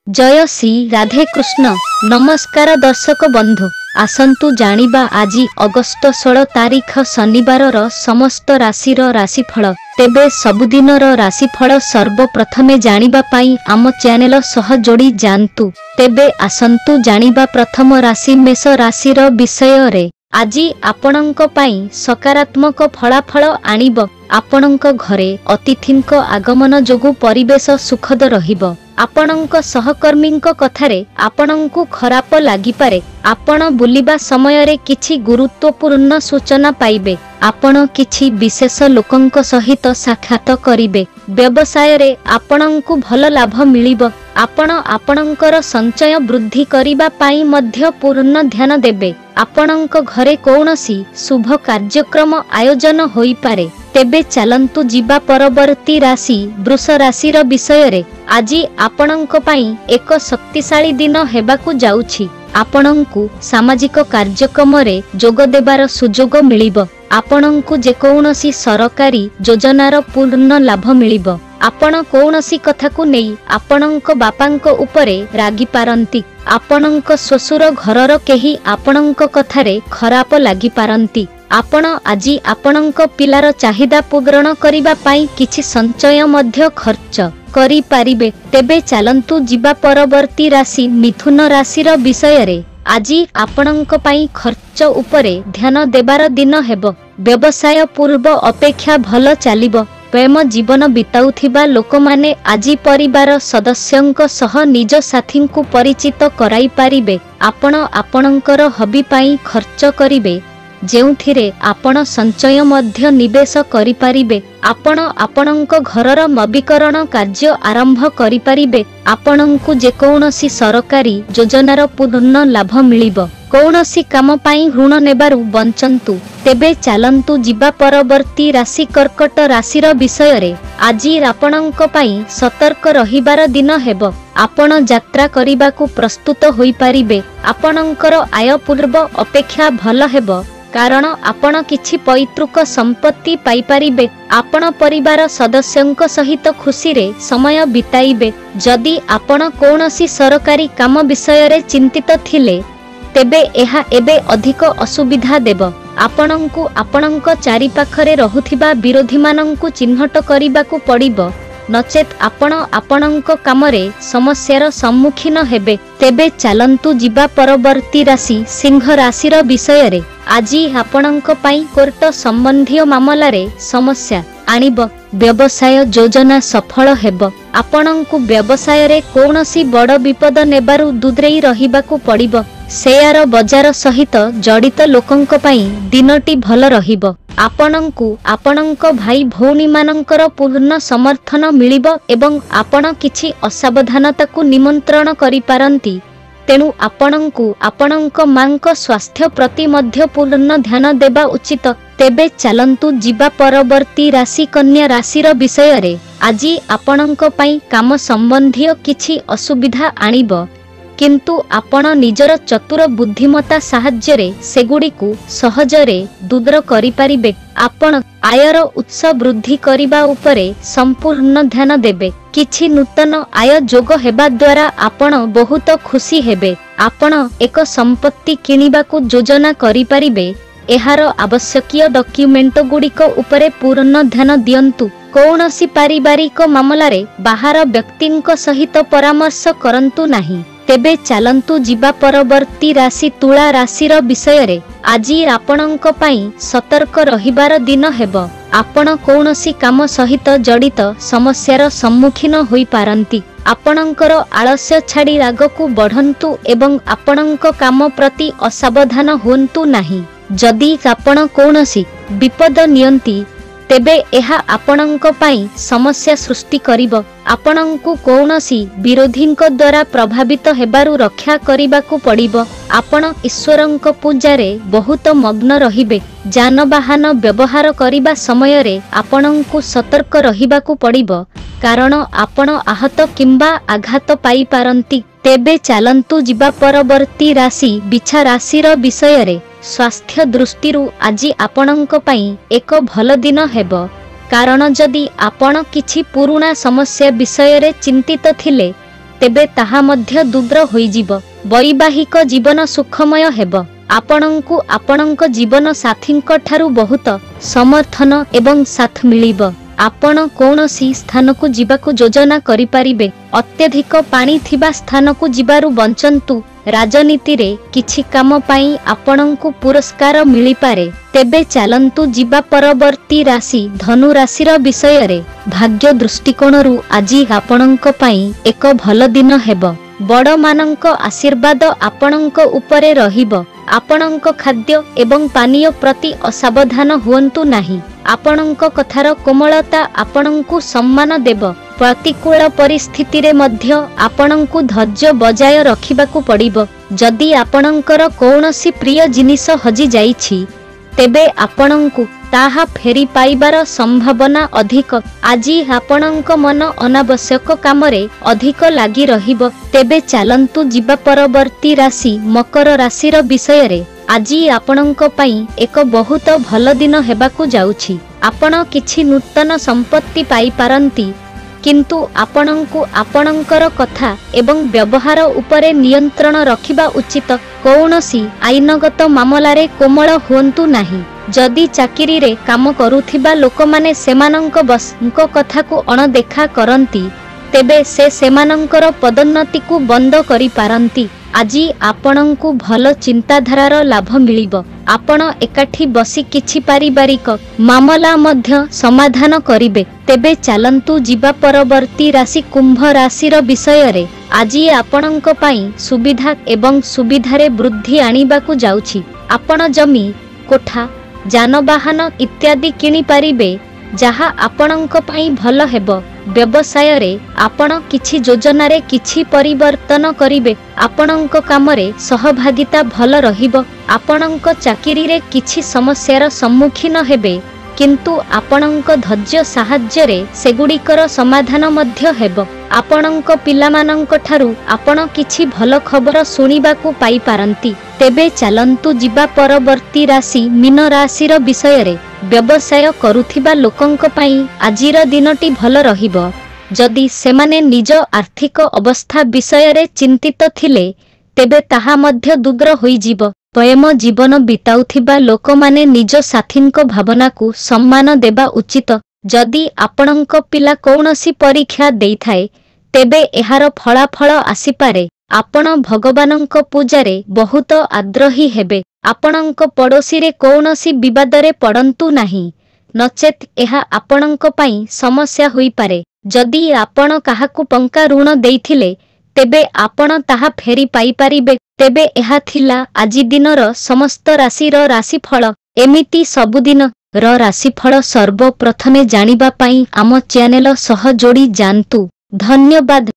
जय श्री राधे कृष्ण। नमस्कार दर्शक बंधु, आसंतु जानिबा आजी अगस्त 16 तारीख शनिवार समस्त राशिर राशिफल। तेबे सबुदिनर राशिफल सर्वप्रथमे जानिबा पाई आम चैनल सह जोड़ी जानतु। तेबे आसंतु जानिबा प्रथम राशि मेष राशिर विषय रे। आजी आपणंक पाई सकारात्मक फलाफल आनिब। आपणंक घरे अतिथिंक आगमन जोगु परिवेश सुखद रहिब। आपणंक सहकर्मींक कथारे आपणंकु खराप लागिपारे। आपण बुलिबा समय रे किछि गुरुत्वपूर्ण सूचना पाइबे। आपण किछि विशेष लोकंक सहित साक्षात करिबे। व्यवसाय रे आपणंकु भल लाभ मिलिब। आपण आपणंकर संचय वृद्धि करिबा पाई मध्य पूर्ण ध्यान देबे। आपणंक घरे कौनसी शुभ कार्यक्रम आयोजन होई पारे। तेबे चलंतु जीवा परवर्ती राशि वृष राशिर विषय रे। आजी आपणंक पाई एक शक्तिशाली दिन हेबाकु जाउछि। आपणंकु सामाजिक कार्यक्रम रे जोग देबार सुजोग मिलिब। आपणंकु जे कौनसी सरकारी योजनार पूर्ण लाभ मिलिब। आपण कौनसी कथाकु नेई आपणंक बापांक उपरे रागी पारंती। आपणंक ससुर घरर केही आपणंक कथारे खराप लागि पारंती। आपण आजी आपणंक पिलार चाहिदा पूरण करिबा पाई किछि संचय मध्य खर्च करि पारिबे। तेबे चलंतु जीवा परवर्ती राशि मिथुन राशिर विषय रे। आजी आपणंक पाई खर्च उपरे ध्यान देबार दिन हेबो। व्यवसाय पूर्व अपेक्षा भल चलिबो। प्रेम जीवन बिताउथिबा लोकमाने आजी परिवार सदस्यंक सह निज साथींकु परिचित कराई पारिबे। आपण आपणंकर हबी पाई खर्च करिबे, जेउथिरे आपण संचय मध्य निवेश करि पारिबे। आपण आपणंक घरर नवीकरण कार्य आरंभ करि पारिबे। आपणंकु जे कौनसी सरकारी योजनार पूर्ण लाभ मिलिब। कौनसी काम पाई ऋण नेबारु बंचंतु। तेबे चलंतु जीवा परवर्ती राशि कर्कट राशिर विषय रे। आजी आपणंक पाई सतर्क रहिबार दिन हेबो। आपण यात्रा करिबाकु प्रस्तुत होई पारिबे। आपणंकर आय पूर्व अपेक्षा भल हेबो, कारण आपण किछि पैतृक संपत्ति पाई पारिबे। आपण परिवार सदस्यंक सहित खुशी रे समय बिताइबे। जदि आपण कौनसी सरकारी काम विषय रे चिंतित थिले, तेबे एहा एबे अधिक असुविधा देब। आपणंकु आपणंक चारि पाखरे रहुथिबा विरोधी मानंकु चिन्हट करिबाकु पड़िबो, नचेत आपण आपणंक कामरे समस्यार सम्मुखीन हेबे। तेबे चलंतु जीवा परवर्ती राशि सिंह राशिर विषय रे। आजी आपणंक पाई कोर्ट संबंधी मामला रे समस्या आनिब। व्यवसाय योजना सफल हेब। आपणंकु व्यवसाय रे कौनसी बड़ विपद नेबारु दूरेई रहिबाकु पड़िबो। शेयर बजार सहित जड़ित लोकंक पाई दिनटी भल रहिबो। आपणंकु आपणंक भाई भौणी मानंकर पूर्ण समर्थन मिलिबो एवं आपण किछि असावधानताकु निमंत्रण करि पारंती। तेणु आपणंकु आपणंक मांक स्वास्थ्य प्रति मध्य पूर्ण ध्यान देबा उचित। तेबे चलंतु जीवा परवर्ती राशि कन्या राशिर विषय रे। आजी आपणंक पाई काम संबंधी किछि असुविधा आनिब, किंतु आपण निजर चतुर बुद्धिमता साहाय्य रे सेगुड़ीकु सहजरे दूर करि पारिबे। आपण आयर उत्स वृद्धि करिबा उपरे संपूर्ण ध्यान देबे। किछि नूतन आय जोग हेबा द्वारा आपण बहुत खुशी हेबे। आपण एक संपत्ति किनिबाकु योजना करि पारिबे। एहार आवश्यकीय डॉक्यूमेंट गुड़िक उपरे पूर्ण ध्यान दियंतु। कौनसी पारिवारिक मामला रे बाहर व्यक्तिंक सहित परामर्श करंतु नाही। तेबे चलंतु जीवा परवर्ती राशि तुला राशिर विषय रे। आजी आपणंक पाई सतर्क रहिबार दिन हेबो। आपण कौनसी काम सहित जड़ित समस्यार सम्मुखीन होई पारंती। आपणंकर आलस्य छाड़ी रागकु बढ़ंतु एवं आपणंक काम प्रति असावधान होंतु नाही। जदि आपण कौनसी विपद नियंती, तेबे एहा आपणंक पाई समस्या सृष्टि करिबो। आपणंकु कौनसी विरोधींक द्वारा प्रभावित हेबारु रक्षा करिबाकु पड़िबो। आपण ईश्वरंक पूजारे बहुत मग्न रहिबे। जानवाहन व्यवहार करिबा समय रे आपणंकु सतर्क रहिबाकु पड़िबो, कारण आपण आहत किंबा आघात पाई पारंती। तेबे चलंतु जीवा परवर्ती राशि बिछा राशिर विषय रे। स्वास्थ्य दृष्टिरु आजी आपणंक पाई एक भल दिन हेबो, कारण जदि आपण किछि पुरुणा समस्या विषय रे चिंतित थिले, तेबे ताहा मध्य दूर होइजिब। वैवाहिक जीवन सुखमय हेब। आपणंकु आपणंक जीवन साथींक ठारू बहुत समर्थन एवं साथ मिलिब। आपण कौनसी स्थान को जीवाकु योजना करि पारिबे। अत्यधिक पानी थिबा स्थान को जीवारु बंचंतु। राजनीति रे किछि काम पाई आपणंकु पुरस्कार मिली पारे। तेबे चालंतु जीवा परवर्ती राशि धनु राशिर विषय रे। भाग्य दृष्टिकोणरु आजि आपणंक पाई एक भल दिन हेब। बड़ मानंक आशीर्वाद आपणंक उपरे रहिब। आपणंक खाद्य एवं पानीय प्रति असावधान हुअन्तु नाही। आपणंक कथार कोमलता आपणंकु सम्मान देव। प्रतिकूल परिस्थिति रे मध्य आपणंकु धैर्य बजाय रखिबाकु पड़िब। जदि आपणंकर कौनसी प्रिय जिनिस हजि जाइछि तेबे आपणंकु ताहा फेरी पाइबार संभावना अधिक। आजि आपणंक मन अनावश्यक कामरे अधिक लागि रहिब। तेबे चालंतु जीवा परवर्ती राशि मकर राशिर विषय रे। आजि आपणंक पई एक बहुत भल दिन हेबाकु जाउछि। आपण किछि नूतन संपत्ति पाई पारंती, किंतु आपणंकु आपणंकर कथा एवं व्यवहार उपरे नियंत्रण रखिबा उचित। कौनसी आईनगत मामलारे कोमल हुअन्तु नाही। जदि चाकिरी रे काम करुथिबा लोकमाने सेमानंक बसंक कथाकु अणदेखा करंती तेबे से सेमानंकर पदोन्नति को बंद करि पारंती। आजि आपणंकु भल चिंताधारार लाभ मिलिब। आपण एकाठी बसी किछि पारिवारिक मामला मध्य समाधान करिबे। तेबे चालंतु जीवा परवर्ती राशि कुंभ राशिर विषय रे। आजि आपणंक पई सुविधा एवं सुविधारे वृद्धि आनिबाकु जाउछि। आपण जमी कोठा जानवाहन इत्यादि किनि पारिबे, जहा आपणंक पई भल हेब। व्यवसाय रे आपण किछि योजना रे किछि परिवर्तन करिबे। आपणंक काम रे सहभागिता भल रहिब। आपणंक चाकिरी रे किछि समस्यार सम्मुखीन हेबे, किंतु आपणंक धैर्य साहाय्य रे सेगुड़िकर समाधान मध्य हेब। आपणंक पिलामानंक ठारू आपण किछि भल खबर सुनिबाकु पाई पारंती। तेबे चालंतु जीवा परवर्ती राशि मीन राशिर विषय रे। व्यवसाय करुथिबा लोकंक पई आजिर दिनटी भल रहिब। जदि सेमाने निज आर्थिक अवस्था विषय रे चिंतित थिले तेबे ताहा मध्य दूर होइजिब। प्रेम जीवन बिताउथिबा लोकमाने निज साथींक भावना को सम्मान देबा उचित। जदि आपणंक पिला कौनसी परीक्षा देइथाए तेबे एहार फलाफल आसीपारे। आपण भगवानंक पूजारे बहुत आग्रही हेबे। आपणंक पड़ोसी रे कौनसी विवाद रे पड़ंतु नाही, नचेत एहा आपणंक पई समस्या होई पारे। जदि आपण काहाकु टंका ऋण देइथिले तेबे आपण ताहा फेरी पाई पारिबे। तेबे एहा थिला आजि दिनर समस्त राशिर राशिफल। एमिति सबुदिन र राशिफल सर्वप्रथमे जानिबा पई आम चैनल सह जोड़ी जानतु। धन्यवाद।